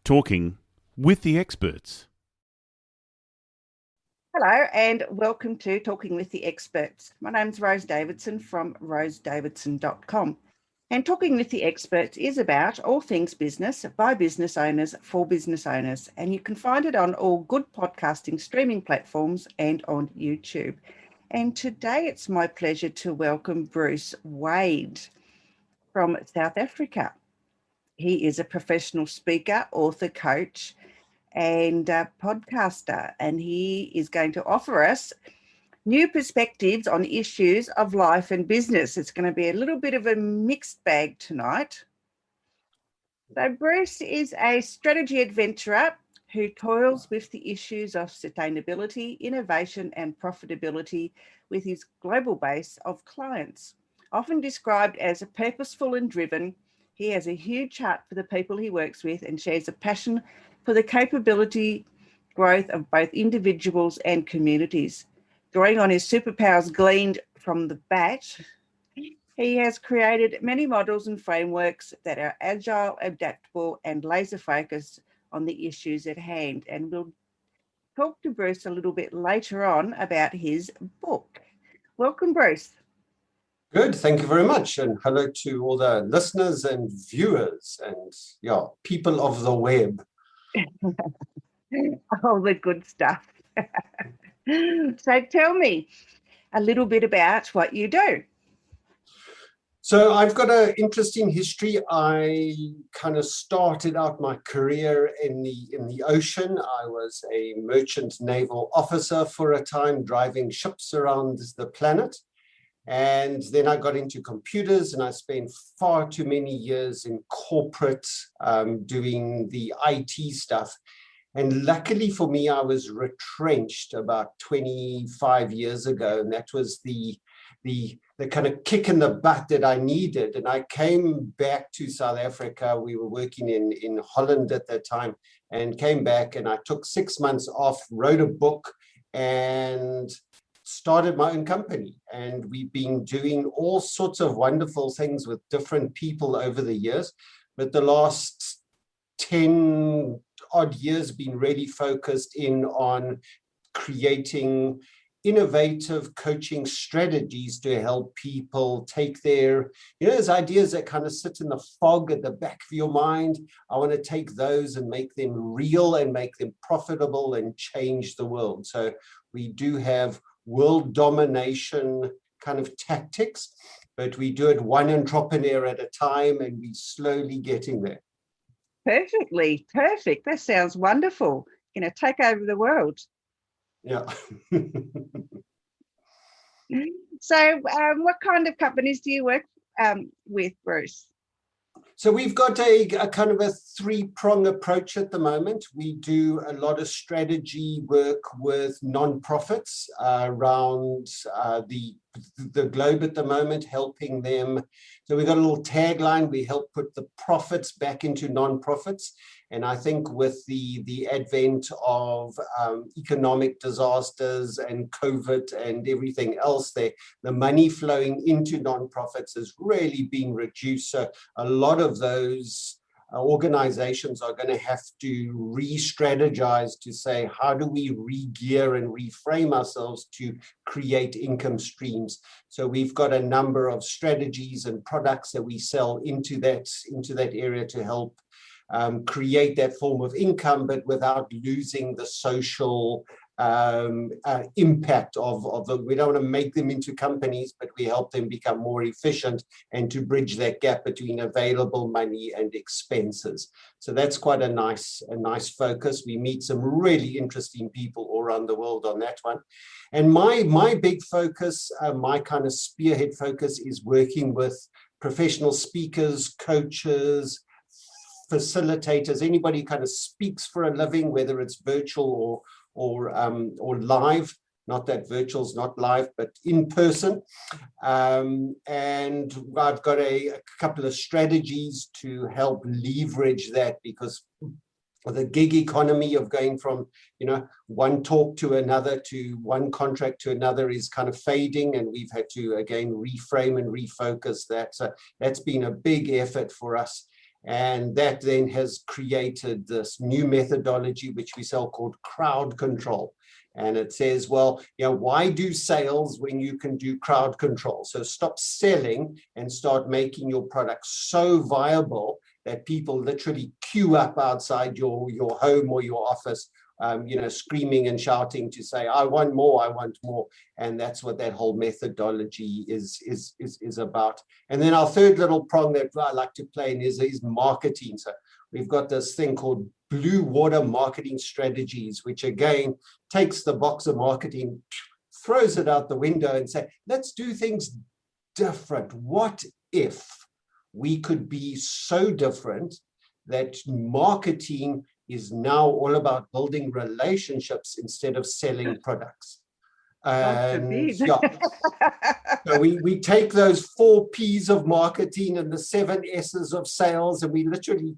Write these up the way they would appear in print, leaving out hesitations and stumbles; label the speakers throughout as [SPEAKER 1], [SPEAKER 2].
[SPEAKER 1] Talking with the Experts.
[SPEAKER 2] Hello and welcome to Talking with the Experts. My name's Rose Davidson from rosedavidson.com. And Talking with the Experts is about all things business by business owners for business owners. And you can find it on all good podcasting streaming platforms and on YouTube. And today it's my pleasure to welcome Bruce Wade from South Africa. He is a professional speaker, author, coach, and podcaster, and he is going to offer us new perspectives on issues of life and business. It's going to be a little bit of a mixed bag tonight. So Bruce is a strategy adventurer who toils with the issues of sustainability, innovation and profitability with his global base of clients. Often described as purposeful and driven, he has a huge heart for the people he works with and shares a passion for the capability growth of both individuals and communities. Drawing on his superpowers gleaned from the BAT, he has created many models and frameworks that are agile, adaptable, and laser focused on the issues at hand. And we'll talk to Bruce a little bit later on about his book. Welcome, Bruce.
[SPEAKER 3] Good, thank you very much. And hello to all the listeners and viewers and people of the web.
[SPEAKER 2] All the good stuff. So tell me a little bit about what you do.
[SPEAKER 3] So I've got an interesting history. I kind of started out my career in the ocean. I was a merchant naval officer for a time, driving ships around the planet. And then I got into computers and I spent far too many years in corporate doing the IT stuff. And luckily for me, I was retrenched about 25 years ago. And that was the kind of kick in the butt that I needed. And I came back to South Africa. We were working in Holland at that time and came back and I took 6 months off, wrote a book and started my own company. And we've been doing all sorts of wonderful things with different people over the years. But the last 10 odd years been really focused in on creating innovative coaching strategies to help people take their, those ideas that kind of sit in the fog at the back of your mind. I want to take those and make them real and make them profitable and change the world. So we do have world domination kind of tactics, but we do it one entrepreneur at a time and we're slowly getting there.
[SPEAKER 2] Perfectly, perfect. That sounds wonderful. Take over the world.
[SPEAKER 3] Yeah.
[SPEAKER 2] So what kind of companies do you work with, Bruce?
[SPEAKER 3] So we've got a kind of a three-prong approach at the moment. We do a lot of strategy work with nonprofits around the globe at the moment, helping them. So we've got a little tagline, we help put the profits back into nonprofits. And I think with the advent of economic disasters and COVID and everything else, the money flowing into nonprofits has really been reduced. So a lot of those organizations are going to have to re-strategize to say, how do we re-gear and reframe ourselves to create income streams? So we've got a number of strategies and products that we sell into that area to help create that form of income, but without losing the social impact of them. We don't want to make them into companies, but we help them become more efficient and to bridge that gap between available money and expenses. So that's quite a nice focus. We meet some really interesting people all around the world on that one. And my big focus, my kind of spearhead focus is working with professional speakers, coaches, facilitators, anybody who kind of speaks for a living, whether it's virtual or live. Not that virtual's not live, but in person. And I've got a couple of strategies to help leverage that, because the gig economy of going from one talk to another, to one contract to another, is kind of fading, and we've had to again reframe and refocus that. So that's been a big effort for us. And that then has created this new methodology, which we sell, called crowd control. And it says, well, why do sales when you can do crowd control? So stop selling and start making your product so viable that people literally queue up outside your home or your office, screaming and shouting to say, I want more, I want more. And that's what that whole methodology is about. And then our third little prong that I like to play in is marketing. So we've got this thing called Blue Water Marketing Strategies, which again takes the box of marketing, throws it out the window and say, let's do things different. What if we could be so different that marketing is now all about building relationships instead of selling products? And so we take those 4 P's of marketing and the 7 S's of sales, and we literally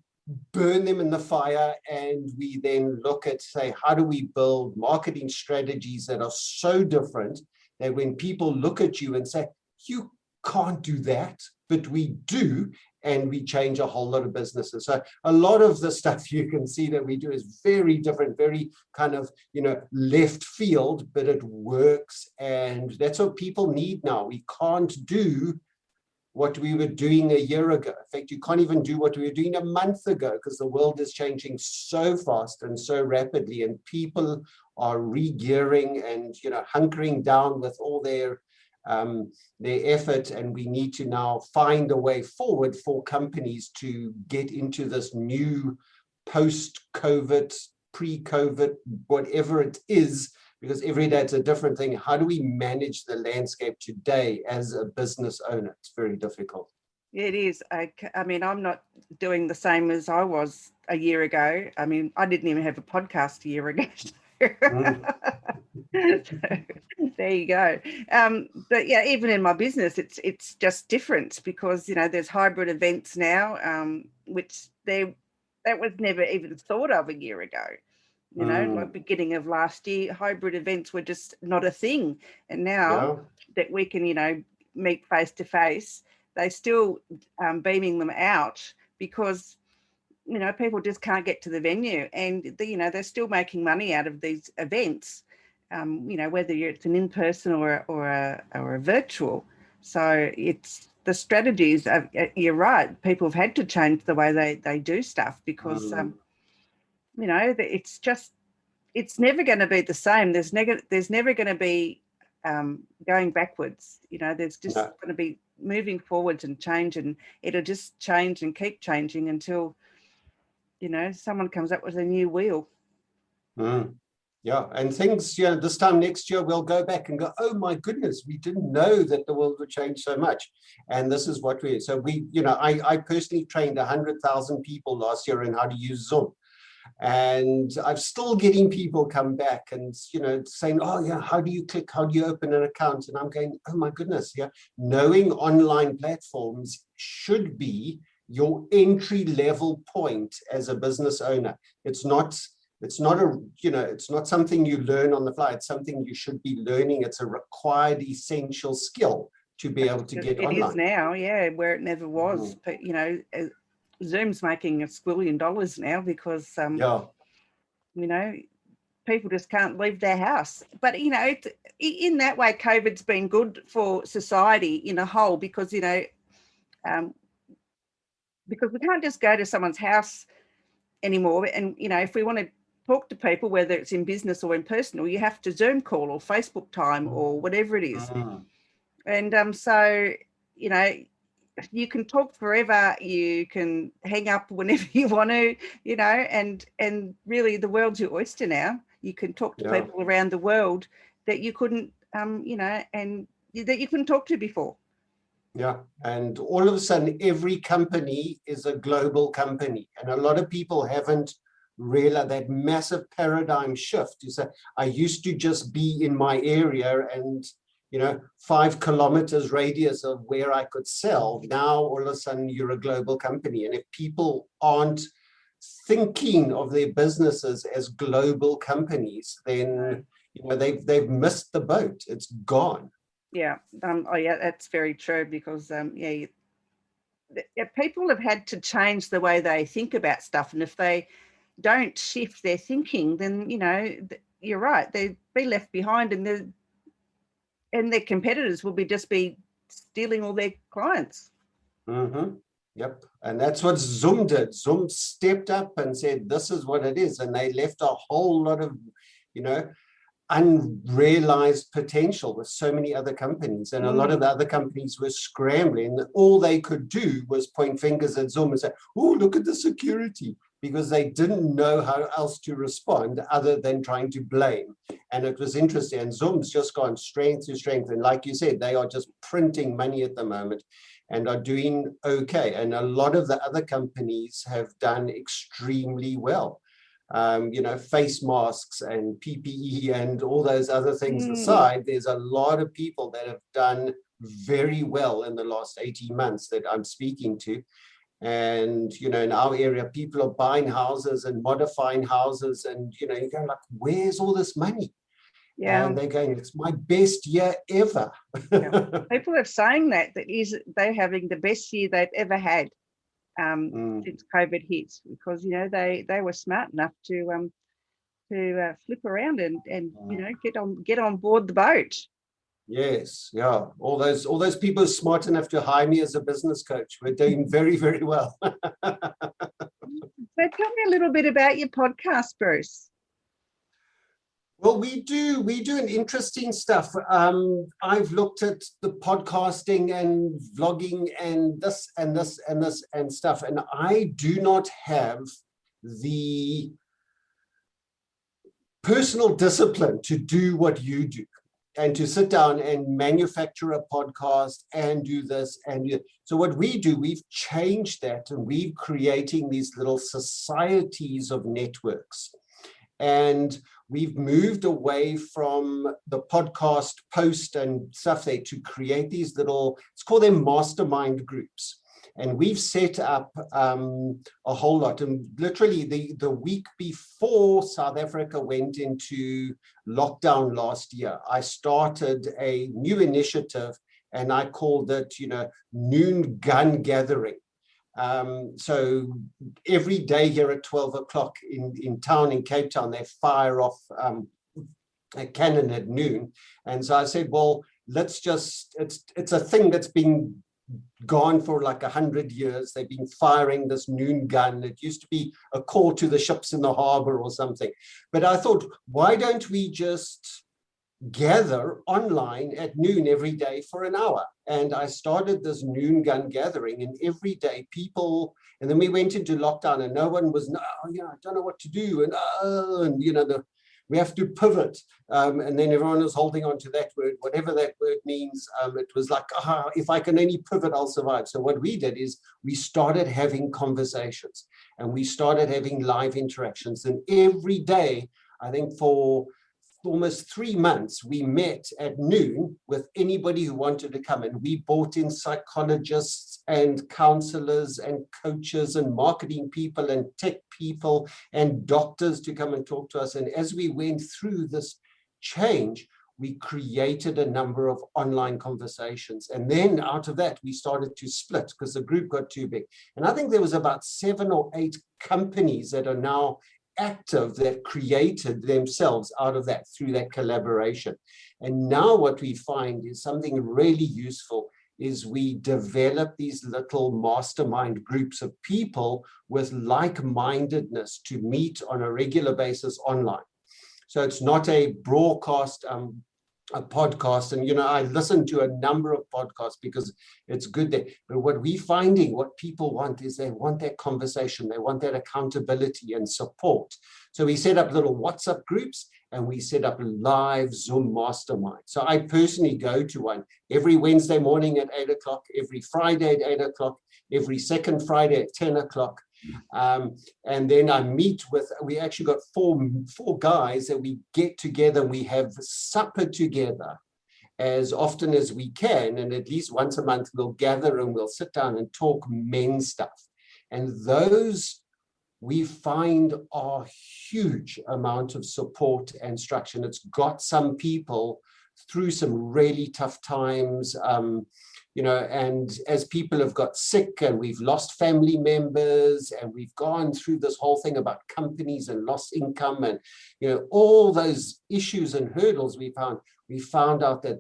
[SPEAKER 3] burn them in the fire, and we then look at, say, how do we build marketing strategies that are so different that when people look at you and say, you can't do that, but we do, and we change a whole lot of businesses. So a lot of the stuff you can see that we do is very different, very kind of, left field, but it works. And that's what people need now. We can't do what we were doing a year ago. In fact, you can't even do what we were doing a month ago, because the world is changing so fast and so rapidly, and people are re-gearing and hunkering down with all their effort, and we need to now find a way forward for companies to get into this new post-COVID, pre-COVID, whatever it is, because every day it's a different thing. How do we manage the landscape today as a business owner? It's very difficult.
[SPEAKER 2] It is. I mean, I'm not doing the same as I was a year ago. I mean, I didn't even have a podcast a year ago. There you go. But yeah, even in my business, it's just different, because there's hybrid events now, which that was never even thought of a year ago. Like beginning of last year, hybrid events were just not a thing, and now that we can meet face to face, they still beaming them out, because people just can't get to the venue, and they're still making money out of these events, whether it's an in-person or a virtual. So it's the strategies. You're right. People have had to change the way they do stuff, because it's never going to be the same. There's never going to be going backwards. There's just going to be moving forwards and change, and it'll just change and keep changing until someone comes up with a new wheel.
[SPEAKER 3] Yeah, and things, this time next year, we'll go back and go, oh my goodness, we didn't know that the world would change so much. And this is what I personally trained 100,000 people last year in how to use Zoom. And I'm still getting people come back and, saying, oh yeah, how do you click? How do you open an account? And I'm going, oh my goodness, knowing online platforms should be your entry level point as a business owner. It's not something you learn on the fly. It's something you should be learning. It's a required essential skill to be able to get online. It is
[SPEAKER 2] now, where it never was. But, Zoom's making $1 squillion now, because, people just can't leave their house. But, in that way, COVID's been good for society in a whole, because, because we can't just go to someone's house anymore. And, if we want to talk to people, whether it's in business or in personal, you have to Zoom call or Facebook time or whatever it is. And so, you can talk forever, you can hang up whenever you want to, and really the world's your oyster now. You can talk to people around the world that you couldn't, and that you couldn't talk to before.
[SPEAKER 3] Yeah, and all of a sudden, every company is a global company, and a lot of people haven't realized that massive paradigm shift. You say, I used to just be in my area and 5 kilometers radius of where I could sell. Now, all of a sudden, you're a global company. And if people aren't thinking of their businesses as global companies, then they've missed the boat. It's gone.
[SPEAKER 2] Yeah. That's very true, because people have had to change the way they think about stuff, and if they don't shift their thinking, then you're right, they'll be left behind, and their competitors will just be stealing all their clients.
[SPEAKER 3] Mm-hmm. Yep. And that's what Zoom did. Zoom stepped up and said, this is what it is. And they left a whole lot of, unrealized potential with so many other companies. And a lot of the other companies were scrambling. All they could do was point fingers at Zoom and say, oh, look at the security, because they didn't know how else to respond other than trying to blame. And it was interesting. And Zoom's just gone strength to strength. And like you said, they are just printing money at the moment and are doing okay. And a lot of the other companies have done extremely well. Face masks and PPE and all those other things aside, there's a lot of people that have done very well in the last 18 months that I'm speaking to. And, in our area, people are buying houses and modifying houses, and, you're going like, where's all this money?
[SPEAKER 2] Yeah.
[SPEAKER 3] And they're going, it's my best year ever.
[SPEAKER 2] Yeah. People are saying that they're having the best year they've ever had since COVID hit, because, they were smart enough to flip around and get on board the boat.
[SPEAKER 3] Yes, yeah. All those people are smart enough to hire me as a business coach. We're doing very, very well.
[SPEAKER 2] So tell me a little bit about your podcast, Bruce.
[SPEAKER 3] Well, we do an interesting stuff. I've looked at the podcasting and vlogging and this and this and this and stuff, and I do not have the personal discipline to do what you do, and to sit down and manufacture a podcast and do this so what we do, we've changed that, and we're creating these little societies of networks. And we've moved away from the podcast post and stuff there to create these little, let's call them mastermind groups. And we've set up a whole lot. And literally the week before South Africa went into lockdown last year, I started a new initiative, and I called it, Noon Gun Gathering. So every day here at 12 o'clock in town, in Cape Town, they fire off a cannon at noon. And so I said, well, it's a thing that's been gone for like 100 years. They've been firing this noon gun. It used to be a call to the ships in the harbor or something. But I thought, why don't we just gather online at noon every day for an hour? And I started this Noon Gun Gathering, and every day people, and then we went into lockdown, and no one was, I don't know what to do, and we have to pivot, and then everyone was holding on to that word, whatever that word means. It was like, if I can only pivot, I'll survive. So what we did is we started having conversations, and we started having live interactions, and every day, I think for almost 3 months, we met at noon with anybody who wanted to come, and we brought in psychologists and counselors and coaches and marketing people and tech people and doctors to come and talk to us. And as we went through this change, we created a number of online conversations. And then out of that, we started to split because the group got too big. And I think there was about 7 or 8 companies that are now active that created themselves out of that through that collaboration. And now what we find is something really useful is we develop these little mastermind groups of people with like-mindedness to meet on a regular basis online. So it's not a broadcast, a podcast. And, I listen to a number of podcasts because it's good there. But what we're finding, what people want is they want that conversation. They want that accountability and support. So we set up little WhatsApp groups, and we set up live Zoom mastermind. So I personally go to one every Wednesday morning at 8 o'clock, every Friday at 8 o'clock, every second Friday at 10 o'clock. And then I meet with, we actually got four guys that we get together, and we have supper together as often as we can. And at least once a month, we'll gather and we'll sit down and talk men stuff. And those we find are huge amount of support and structure. And it's got some people through some really tough times, and as people have got sick and we've lost family members and we've gone through this whole thing about companies and lost income and, all those issues and hurdles we found out that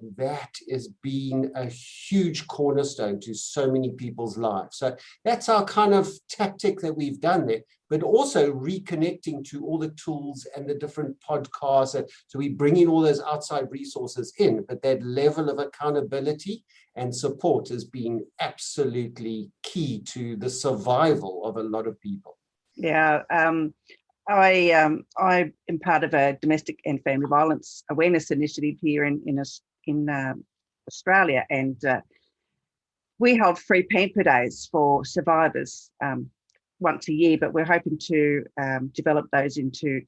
[SPEAKER 3] has been a huge cornerstone to so many people's lives. So that's our kind of tactic that we've done there, but also reconnecting to all the tools and the different podcasts. So we bring in all those outside resources in, but that level of accountability and support has been absolutely key to the survival of a lot of people.
[SPEAKER 2] Yeah, I am part of a domestic and family violence awareness initiative here in Australia, and we hold free pamper days for survivors once a year, but we're hoping to develop those into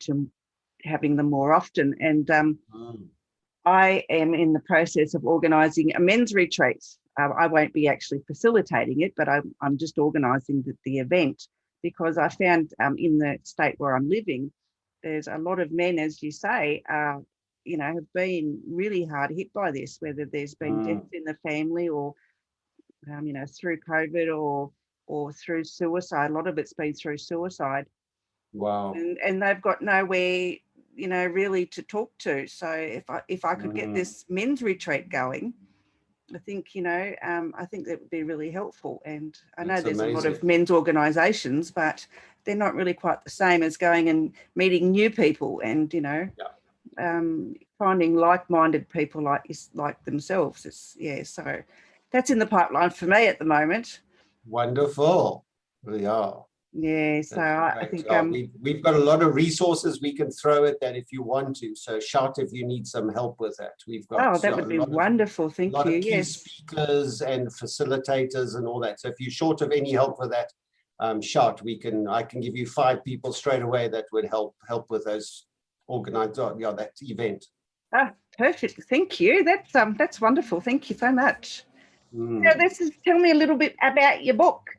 [SPEAKER 2] having them more often. And I am in the process of organising a men's retreat. I won't be actually facilitating it, but I'm just organising the event, because I found in the state where I'm living, there's a lot of men, as you say, have been really hard hit by this, whether there's been deaths in the family or, through COVID or through suicide. A lot of it's been through suicide.
[SPEAKER 3] Wow.
[SPEAKER 2] And they've got nowhere, really to talk to. So if I could get this men's retreat going, I think, I think that would be really helpful. And I know there's amazing. A lot of men's organisations, but they're not really quite the same as going and meeting new people and, finding like-minded people like themselves. So that's in the pipeline for me at the moment.
[SPEAKER 3] Wonderful. We are.
[SPEAKER 2] Yeah, so I think
[SPEAKER 3] we've got a lot of resources we can throw at that if you want to. So shout if you need some help with that. We've got
[SPEAKER 2] that would be wonderful. Thank you.
[SPEAKER 3] Yes, speakers and facilitators and all that. So if you're short of any help with that, shout. I can give you 5 people straight away that would help with those organized that event.
[SPEAKER 2] Perfect. Thank you. That's wonderful. Thank you so much. Now, tell me a little bit about your book.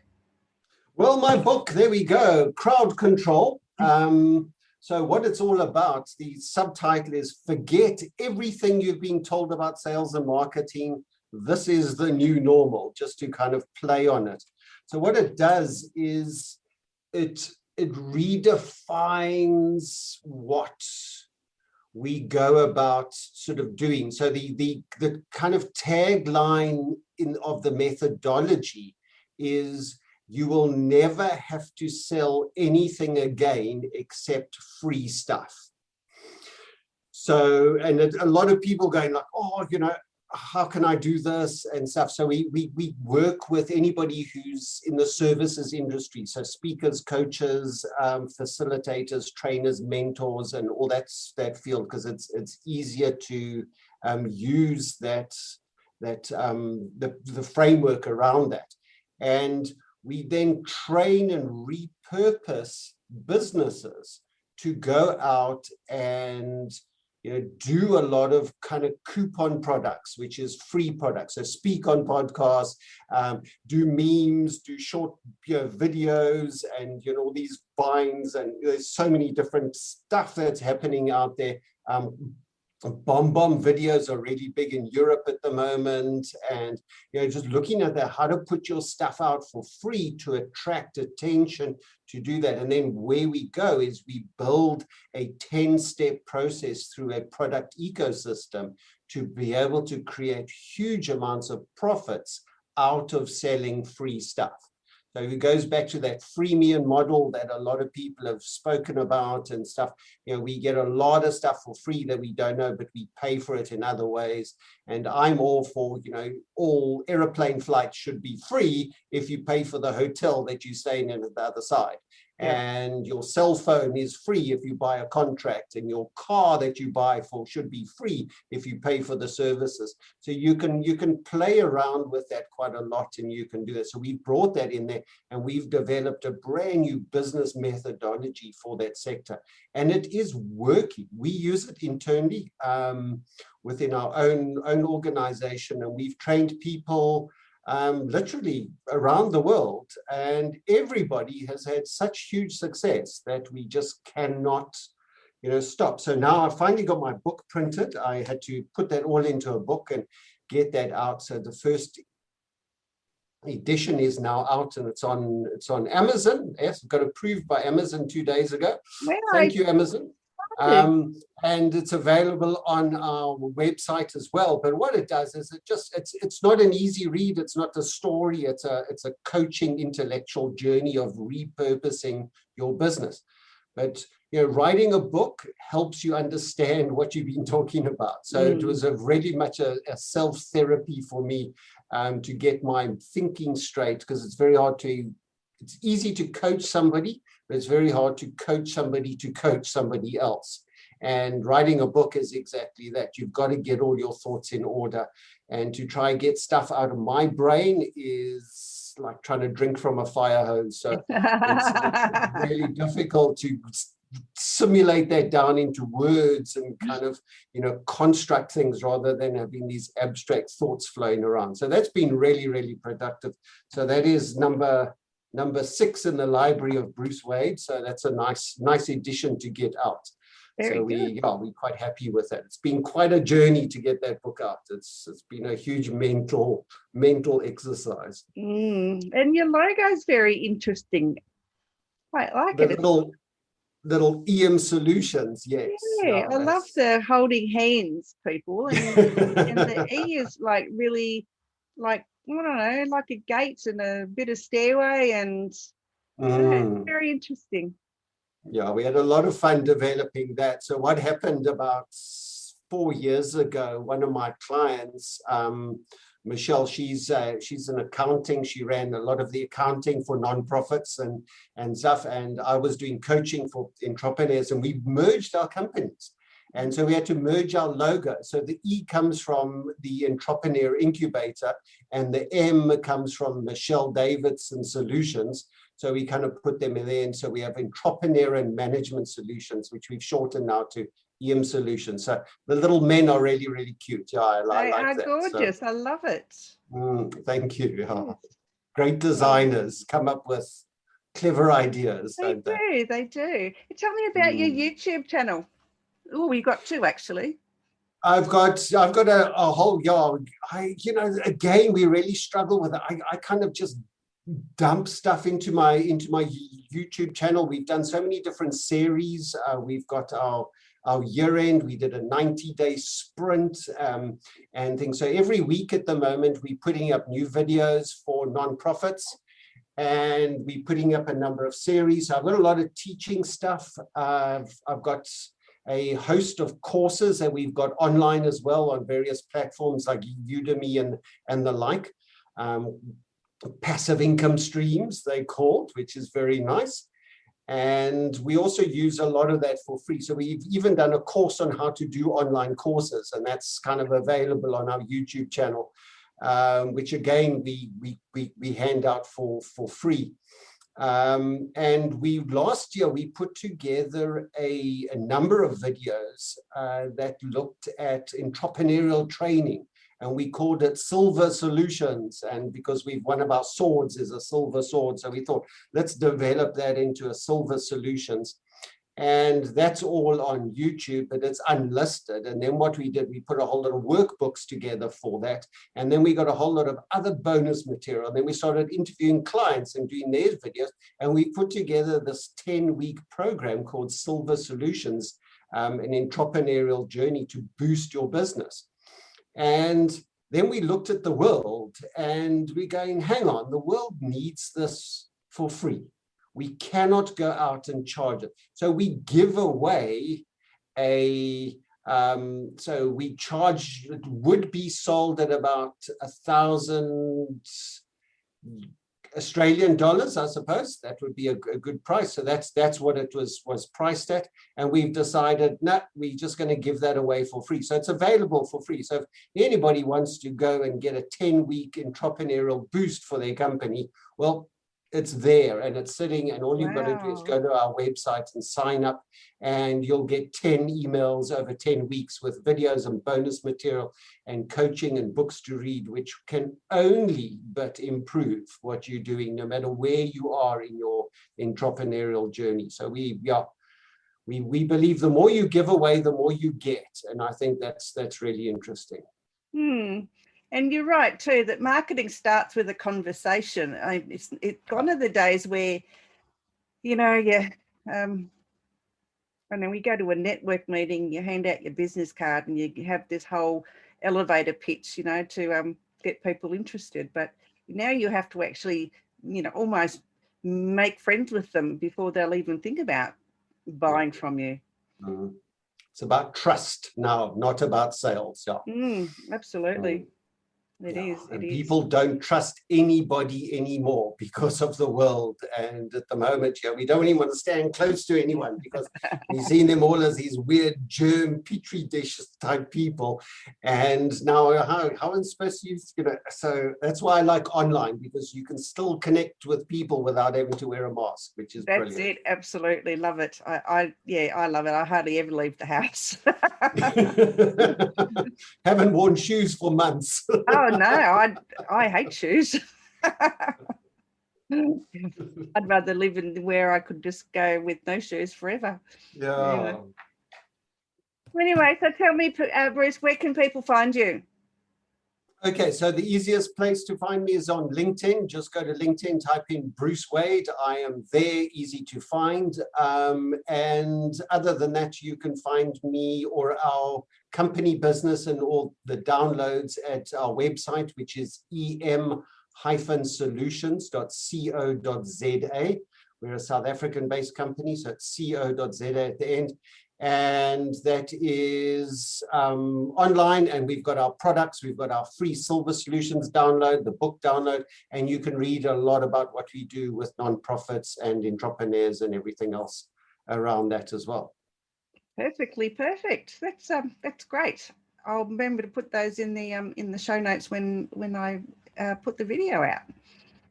[SPEAKER 3] Well, my book, there we go, Crowd Control. So what it's all about, the subtitle is Forget Everything You've Been Told About Sales and Marketing. This is the new normal, just to kind of play on it. So what it does is it redefines what we go about sort of doing. So the kind of tagline of the methodology is, you will never have to sell anything again except free stuff. So, and a lot of people going like, how can I do this and stuff? So we work with anybody who's in the services industry. So speakers, coaches, facilitators, trainers, mentors, and all that field, because it's easier to use the framework around that. And we then train and repurpose businesses to go out and do a lot of kind of coupon products, which is free products. So speak on podcasts, do memes, do short videos, and all these vines, and there's so many different stuff that's happening out there. Bomb videos are really big in Europe at the moment, and just looking at that, how to put your stuff out for free to attract attention to do that. And then where we go is we build a 10-step process through a product ecosystem to be able to create huge amounts of profits out of selling free stuff. So it goes back to that freemium model that a lot of people have spoken about and stuff. We get a lot of stuff for free that we don't know, but we pay for it in other ways. And I'm all for, all airplane flights should be free if you pay for the hotel that you're staying in at the other side. And your cell phone is free if you buy a contract, and your car that you buy should be free if you pay for the services. So you can play around with that quite a lot, and you can do that. So we brought that in there, and we've developed a brand new business methodology for that sector, and it is working. We use it internally within our own organization, and we've trained people literally around the world, and everybody has had such huge success that we just cannot stop. So now I finally got my book printed. I had to put that all into a book and get that out. So the first edition is now out, and it's on Amazon. Yes, got approved by Amazon 2 days ago. Thank you, Amazon. And it's available on our website as well. But what it does is it's not an easy read. It's not a story. It's a coaching intellectual journey of repurposing your business. But writing a book helps you understand what you've been talking about. So it was really much a self-therapy for me to get my thinking straight, because it's very hard it's easy to coach somebody, but it's very hard to coach somebody else. And writing a book is exactly that. You've got to get all your thoughts in order. And to try and get stuff out of my brain is like trying to drink from a fire hose. So it's really difficult to simulate that down into words and kind of, construct things rather than having these abstract thoughts flowing around. So that's been really, really productive. So that is number 6 in the library of Bruce Wade. So that's a nice addition to get out. We're quite happy with that. It's been quite a journey to get that book out. It's been a huge mental exercise.
[SPEAKER 2] And your logo is very interesting. I like it.
[SPEAKER 3] Little EM Solutions, yes.
[SPEAKER 2] Yeah, I love the holding hands, people, and the E is like really, like, I don't know, like a gate and a bit of stairway, and it's very interesting.
[SPEAKER 3] Yeah, we had a lot of fun developing that. So what happened about 4 years ago, one of my clients, Michelle, she's in accounting. She ran a lot of the accounting for nonprofits and stuff. And I was doing coaching for entrepreneurs, and we merged our companies. And so we had to merge our logo. So the E comes from the Entrepreneur Incubator, and the M comes from Michelle Davidson Solutions. So we kind of put them in there. And so we have Entrepreneur and Management Solutions, which we've shortened now to EM Solutions. So the little men are really, really cute. Yeah, I like that.
[SPEAKER 2] They are gorgeous. So, I love it.
[SPEAKER 3] Thank you. Yeah. Great designers come up with clever ideas.
[SPEAKER 2] They do. Tell me about your YouTube channel. Oh, we got 2 actually.
[SPEAKER 3] I've got a whole yard. Again, we really struggle with it. I kind of just dump stuff into my YouTube channel. We've done so many different series. We've got our year end. We did a 90-day sprint and things. So every week at the moment, we're putting up new videos for nonprofits, and we're putting up a number of series. So I've got a lot of teaching stuff. I've got a host of courses that we've got online as well on various platforms like Udemy and the like. Passive income streams, they called, which is very nice. And we also use a lot of that for free. So we've even done a course on how to do online courses, and that's kind of available on our YouTube channel, which again, we hand out for free. And last year we put together a number of videos that looked at entrepreneurial training, and we called it Silver Solutions. And because one of our swords is a silver sword, so we thought, let's develop that into a Silver Solutions. And that's all on YouTube, but it's unlisted. And then what we did, we put a whole lot of workbooks together for that. And then we got a whole lot of other bonus material. And then we started interviewing clients and doing their videos. And we put together this 10-week program called Silver Solutions, an entrepreneurial journey to boost your business. And then we looked at the world, and we're going, hang on, the world needs this for free. We cannot go out and charge it. So we give away so we charge, it would be sold at about 1,000 Australian dollars, I suppose. That would be a good price. So that's what it was priced at. And we've decided, no, we're just going to give that away for free. So it's available for free. So if anybody wants to go and get a 10-week entrepreneurial boost for their company, well, it's there and it's sitting, and all you've got to do is go to our website and sign up, and you'll get 10 emails over 10 weeks with videos and bonus material and coaching and books to read, which can only but improve what you're doing, no matter where you are in your entrepreneurial journey. So we believe the more you give away, the more you get. And I think that's really interesting.
[SPEAKER 2] And you're right too, that marketing starts with a conversation. It's gone are the days where, you know, and then we go to a network meeting, you hand out your business card and you have this whole elevator pitch, you know, to get people interested. But now you have to actually, you know, almost make friends with them before they'll even think about buying from you.
[SPEAKER 3] Mm. It's about trust now, not about sales. Yeah.
[SPEAKER 2] Absolutely. It is.
[SPEAKER 3] And people don't trust anybody anymore because of the world. And at the moment, we don't even want to stand close to anyone because we've seen them all as these weird germ petri dish type people. And now how am I supposed to use, so that's why I like online, because you can still connect with people without having to wear a mask, which is brilliant.
[SPEAKER 2] That's it. Absolutely. Love it. I love it. I hardly ever leave the house.
[SPEAKER 3] Haven't worn shoes for months.
[SPEAKER 2] Oh no, I hate shoes. I'd rather live in where I could just go with no shoes forever.
[SPEAKER 3] Yeah.
[SPEAKER 2] Anyway, so tell me, Bruce, where can people find you?
[SPEAKER 3] Okay, so the easiest place to find me is on LinkedIn. Just go to LinkedIn, type in Bruce Wade. I am there, easy to find. And other than that, you can find me or our company business and all the downloads at our website, which is em-solutions.co.za. We're a South African-based company, so it's co.za at the end. And that is online, and we've got our products, we've got our free Silver Solutions download, the book download, and you can read a lot about what we do with nonprofits and entrepreneurs and everything else around that as well.
[SPEAKER 2] Perfectly perfect. That's great. I'll remember to put those in the show notes when I put the video out.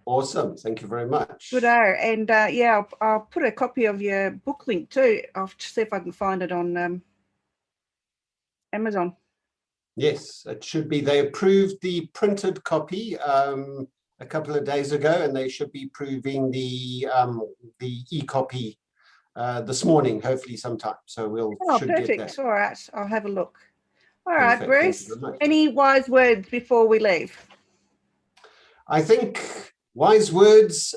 [SPEAKER 3] Awesome. Thank you very much.
[SPEAKER 2] Good. And I'll put a copy of your book link too. I'll see if I can find it on Amazon.
[SPEAKER 3] Yes, it should be. They approved the printed copy a couple of days ago, and they should be approving the e-copy this morning, hopefully sometime. So should
[SPEAKER 2] perfect.
[SPEAKER 3] Get that.
[SPEAKER 2] All right, I'll have a look. All right,
[SPEAKER 3] Perfect.
[SPEAKER 2] Bruce, any wise words before we leave?
[SPEAKER 3] I think wise words,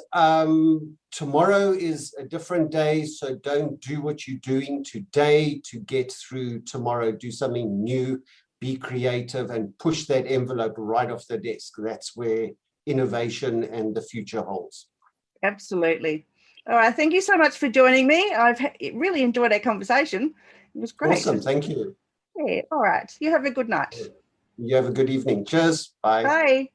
[SPEAKER 3] tomorrow is a different day, so don't do what you're doing today to get through tomorrow. Do something new, be creative, and push that envelope right off the desk. That's where innovation and the future holds.
[SPEAKER 2] Absolutely. All right, thank you so much for joining me. I've really enjoyed our conversation. It was great.
[SPEAKER 3] Awesome, thank you.
[SPEAKER 2] Yeah, all right. You have a good night.
[SPEAKER 3] You have a good evening. Cheers. Bye.
[SPEAKER 2] Bye.